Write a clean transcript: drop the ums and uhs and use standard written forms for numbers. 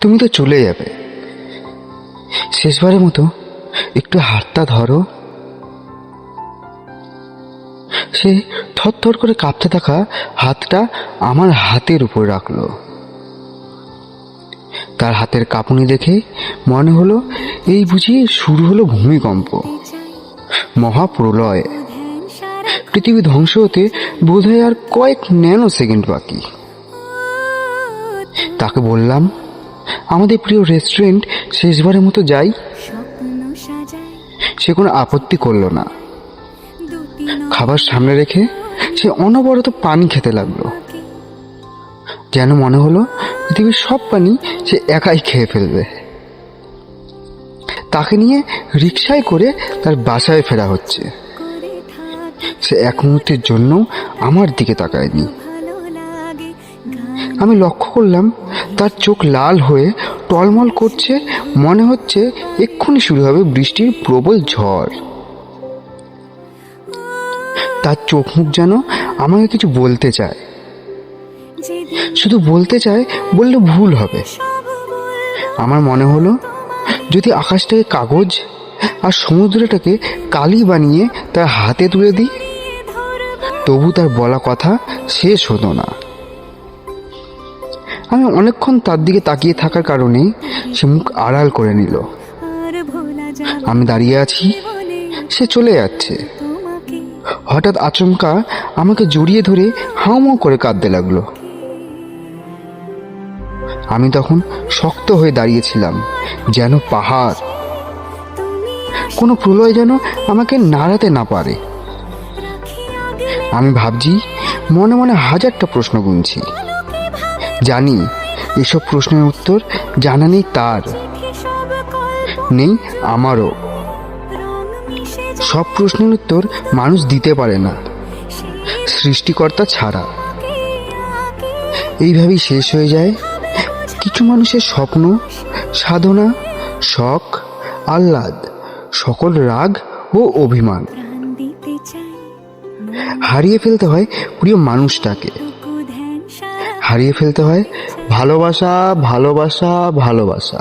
তুমি তো চলে যাবে, শেষবারের মতো একটু হাতটা ধরো। সে থরথর করে কাঁপতে থাকা হাতটা আমার হাতের উপর রাখলো। তার হাতের কাঁপুনি দেখে মনে হলো এই বুঝি শুরু হলো ভূমিকম্প, মহাপ্রলয়। পৃথিবী ধ্বংস হতে বোধহয় আর কয়েক ন্যানো সেকেন্ড বাকি। তাকে বললাম, আমাদের প্রিয় রেস্টুরেন্ট শেষবারের মতো যাই। সে কোনো আপত্তি করলো না। খাবার সামনে রেখে সে অনবরত পানি খেতে লাগলো। যেন মনে হলো পৃথিবীর সব পানি সে একাই খেয়ে ফেলবে। তাকে নিয়ে রিকশায় করে তার বাসায় ফেরা হচ্ছে। সে এক মুহূর্তের জন্য আমার দিকে তাকায়নি। আমি লক্ষ্য করলাম তার চোখ লাল হয়ে টলমল করছে, মনে হচ্ছে এক্ষুনি শুরু হবে বৃষ্টির প্রবল ঝড়। তার চোখ মুখ যেন আমাকে কিছু বলতে চায়, শুধু বলতে চায়, বললে ভুল হবে। আমার মনে হলো যদি আকাশটাকে কাগজ আর সমুদ্রটাকে কালি বানিয়ে তার হাতে তুলে দিই, তবু তার বলা কথা শেষ হতো না। আমি অনেকক্ষণ তার দিকে তাকিয়ে থাকার কারণে সে মুখ আড়াল করে নিল। আমি দাঁড়িয়ে আছি, সে চলে যাচ্ছে। হঠাৎ আচমকা আমাকে জড়িয়ে ধরে হাউমাউ করে কাঁদতে লাগলো। আমি তখন শক্ত হয়ে দাঁড়িয়েছিলাম, যেন পাহাড়। কোনো প্রলয় যেন আমাকে নাড়াতে না পারে। আমি ভাবছি, মনে মনে হাজারটা প্রশ্ন গুনছি। জানি এসব প্রশ্নের উত্তর জানা নেই তার, নেই আমারও। সব প্রশ্নের উত্তর মানুষ দিতে পারে না, সৃষ্টিকর্তা ছাড়া। এইভাবেই শেষ হয়ে যায় কিছু মানুষের স্বপ্ন, সাধনা, শখ, আহ্লাদ, সকল রাগ ও অভিমান। হারিয়ে ফেলতে হয় প্রিয় মানুষটাকে, হারিয়ে ফেলতে হয় ভালোবাসা, ভালোবাসা, ভালোবাসা।